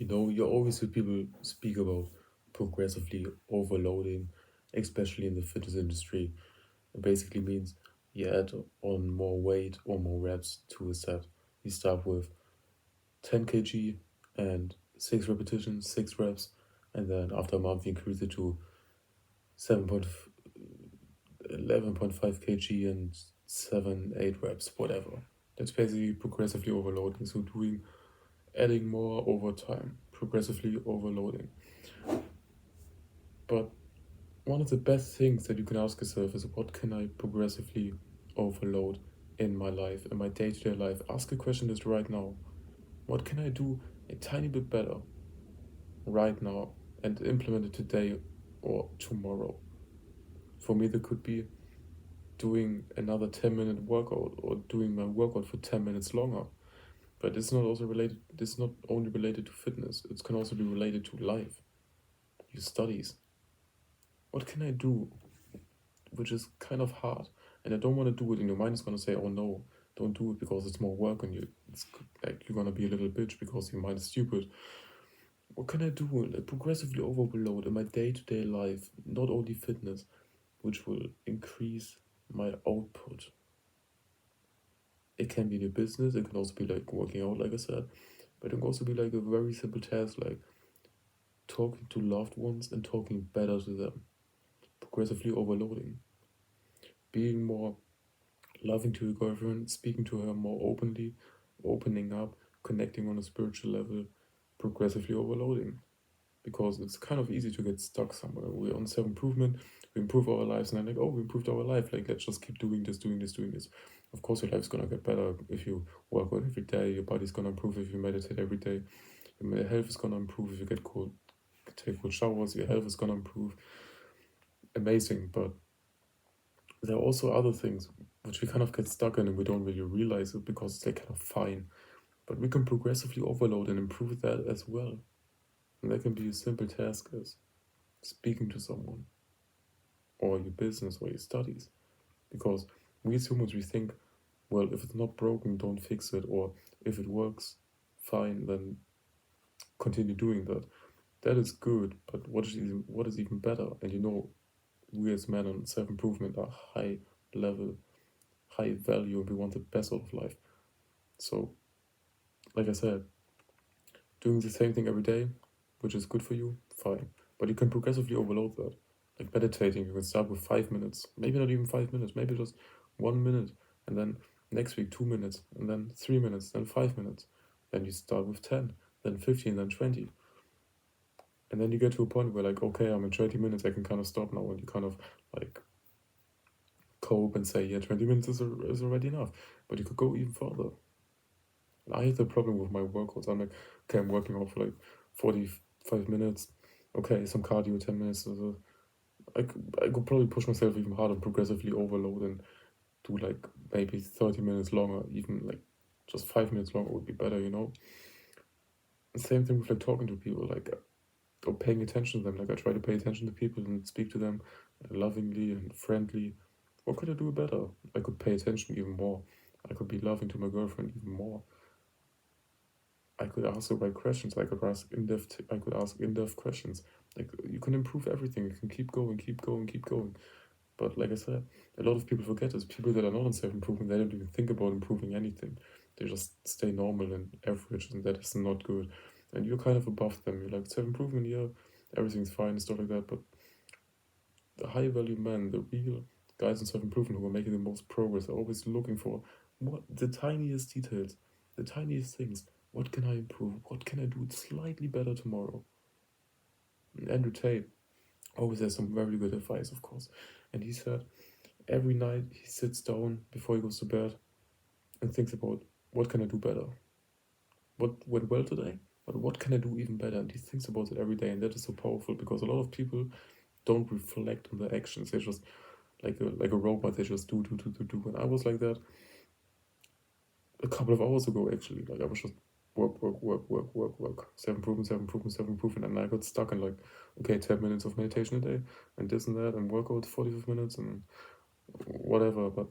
You always hear people speak about progressively overloading, especially in the fitness industry. It basically means you add on more weight or more reps to a set. You start with 10 kg and 6 repetitions, 6 reps, and then after a month you increase it to 11.5 kg and 7, 8 reps, whatever. That's basically progressively overloading. So adding more over time, progressively overloading. But one of the best things that you can ask yourself is, what can I progressively overload in my life, in my day-to-day life? Ask a question just right now. What can I do a tiny bit better right now and implement it today or tomorrow? For me, that could be doing another 10-minute workout or doing my workout for 10 minutes longer. But it's not only related to fitness, it can also be related to life, your studies. What can I do, which is kind of hard, and I don't want to do it, and your mind is going to say, oh no, don't do it because it's more work on you. It's like you're going to be a little bitch because your mind is stupid. What can I do? Like, progressively overload in my day-to-day life, not only fitness, which will increase my output. It can be in your business, it can also be like working out, like I said, but it can also be like a very simple task like talking to loved ones and talking better to them, progressively overloading, being more loving to your girlfriend, speaking to her more openly, opening up, connecting on a spiritual level, progressively overloading. Because it's kind of easy to get stuck somewhere. We're on self improvement, we improve our lives, and then like, oh, we improved our life. Like, let's just keep doing this, doing this, doing this. Of course, your life's gonna get better if you work out every day. Your body's gonna improve if you meditate every day. Your health is gonna improve if you get cold, take cold showers. Your health is gonna improve. Amazing, but there are also other things which we kind of get stuck in and we don't really realize it because they're kind of fine. But we can progressively overload and improve that as well. And that can be a simple task as speaking to someone, or your business or your studies. Because we as humans, we think, well, if it's not broken, don't fix it, or if it works, fine, then continue doing that. That is good, but what is even better? And we as men on self improvement are high level, high value, and we want the best out of life. So, like I said, doing the same thing every day, which is good for you, fine. But you can progressively overload that. Like meditating, you can start with 5 minutes, maybe not even 5 minutes, maybe just 1 minute, and then next week 2 minutes, and then 3 minutes, then 5 minutes. Then you start with 10, then 15, then 20. And then you get to a point where, like, okay, I'm in 20 minutes, I can kind of stop now, and you kind of like cope and say, yeah, 20 minutes is already enough. But you could go even further. And I have the problem with my workouts. I'm like, okay, I'm working out for like 45 minutes. Okay, some cardio, 10 minutes. So I could probably push myself even harder and progressively overload and do like maybe 30 minutes longer, even like just 5 minutes longer would be better. Same thing with like talking to people, like or paying attention to them. Like I try to pay attention to people and speak to them lovingly and friendly. What could I do better? I could pay attention even more. I could be loving to my girlfriend even more. I could ask the right questions. I could ask in-depth questions. Like you can improve everything. You can keep going, keep going, keep going. But like I said, a lot of people forget this. People that are not on self-improvement, they don't even think about improving anything. They just stay normal and average, and that is not good. And you're kind of above them. You're like self-improvement, yeah, everything's fine and stuff like that. But the high value men, the real guys in self-improvement who are making the most progress, are always looking for what the tiniest details, the tiniest things. What can I improve? What can I do slightly better tomorrow? And Andrew Tate always has some very good advice, of course. And he said every night he sits down before he goes to bed and thinks about, what can I do better? What went well today? But what can I do even better? And he thinks about it every day, and that is so powerful because a lot of people don't reflect on their actions. They just like a robot. They just do, do, do, do, do. And I was like that a couple of hours ago, actually. Like I was just work, work, work, work, work, work. Self improvement, self improvement, self improvement. And I got stuck in like, okay, 10 minutes of meditation a day and this and that and workout 45 minutes and whatever. But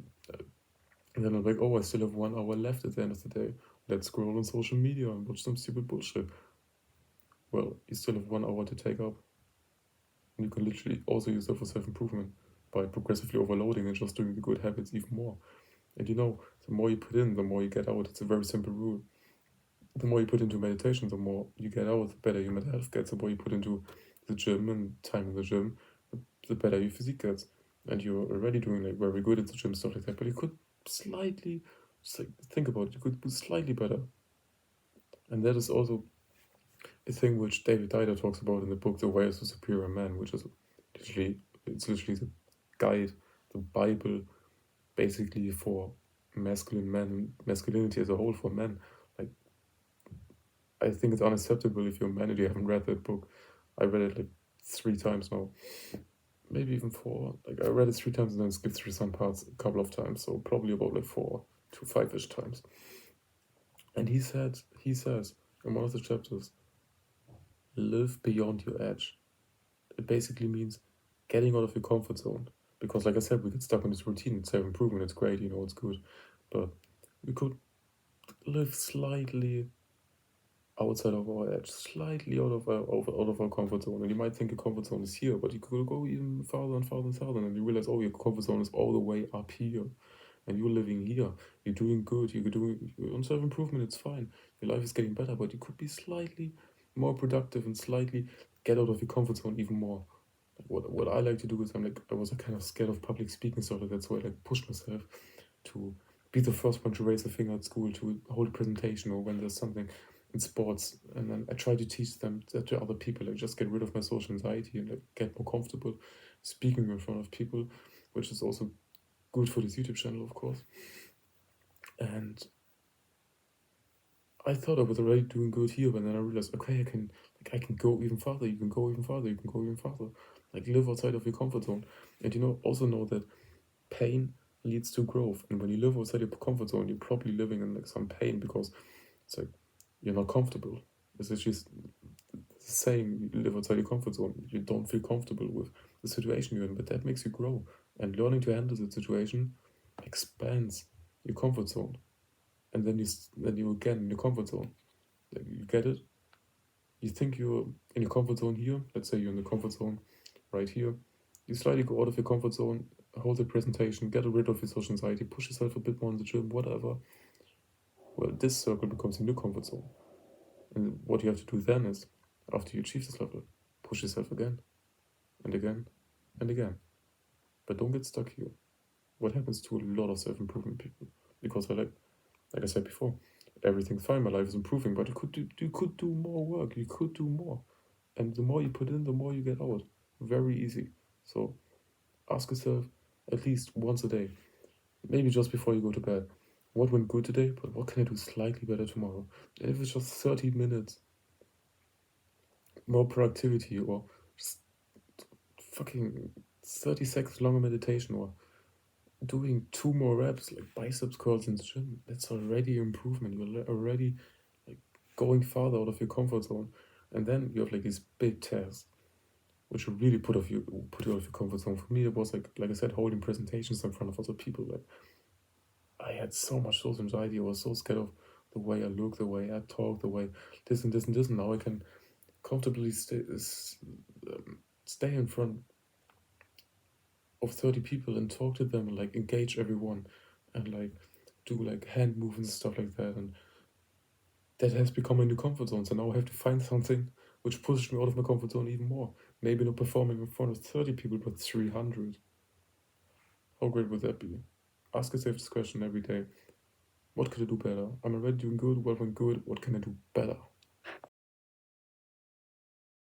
and then I'm like, oh, I still have 1 hour left at the end of the day. Let's scroll on social media and watch some stupid bullshit. well, you still have 1 hour to take up. And you can literally also use that for self-improvement by progressively overloading and just doing the good habits even more. And the more you put in, the more you get out. It's a very simple rule. The more you put into meditation, the more you get out, the better your mental health gets. The more you put into the gym and time in the gym, the better your physique gets. And you're already doing like very good at the gym, stuff like that. But you could slightly, just like think about it, you could do slightly better. And that is also a thing which David Dider talks about in the book The Way of the Superior Man, which is literally the guide, the Bible, basically for masculine men and masculinity as a whole for men. Like, I think it's unacceptable if you're a man and you haven't read that book. I read it like 3 times now, maybe even 4. Like, I read it 3 times and then skipped through some parts a couple of times, so probably about like 4 to 5-ish times. And he says in one of the chapters, live beyond your edge. It basically means getting out of your comfort zone. Because, like I said, we get stuck in this routine. It's self improvement. It's great. It's good. But we could live slightly outside of our edge, slightly out of our comfort zone. And you might think your comfort zone is here, but you could go even farther and farther and farther, and you realize, oh, your comfort zone is all the way up here, and you're living here. You're doing good. You're on self improvement. It's fine. Your life is getting better, but you could be slightly more productive and slightly get out of your comfort zone even more. What I like to do is I was kind of scared of public speaking stuff like that, so I like pushed myself to be the first one to raise a finger at school to hold a presentation or when there's something in sports, and then I try to teach them that to other people, like just get rid of my social anxiety and like get more comfortable speaking in front of people, which is also good for this YouTube channel, of course. And I thought I was already doing good here, but then I realized, okay, I can go even farther. You can go even farther. You can go even farther. Like live outside of your comfort zone, and also know that pain leads to growth. And when you live outside your comfort zone, you're probably living in like some pain because it's like you're not comfortable. It's just the same. You live outside your comfort zone. You don't feel comfortable with the situation you're in, but that makes you grow. And learning to handle the situation expands your comfort zone. And then you again in your comfort zone. Like, you get it? You think you're in your comfort zone here. Let's say you're in the comfort zone right here. You slightly go out of your comfort zone, hold the presentation, get rid of your social anxiety, push yourself a bit more in the gym, whatever. Well, this circle becomes a new comfort zone. And what you have to do then is, after you achieve this level, push yourself again and again and again. But don't get stuck here. What happens to a lot of self-improvement people? Because like I said before, everything's fine, my life is improving, but you could do more work, you could do more. And the more you put in, the more you get out. Very easy. So ask yourself at least once a day, maybe just before you go to bed, what went good today, but what can I do slightly better tomorrow? And if it's just 30 minutes, more productivity, or just fucking 30 seconds longer meditation, or doing 2 more reps, like biceps curls in the gym, that's already improvement. You're already like going farther out of your comfort zone. And then you have like these big tests, which will really put you out of your comfort zone. For me, it was like I said, holding presentations in front of other people. Like, I had so much social anxiety. I was so scared of the way I look, the way I talk, the way this and this and this. And now I can comfortably stay in front of 30 people and talk to them and like engage everyone and like do like hand movements and stuff like that. And that has become a new comfort zone. So now I have to find something which pushes me out of my comfort zone even more. Maybe not performing in front of 30 people, but 300. How great would that be? Ask yourself this question every day. What could I do better? I'm already doing good. What went good? What can I do better?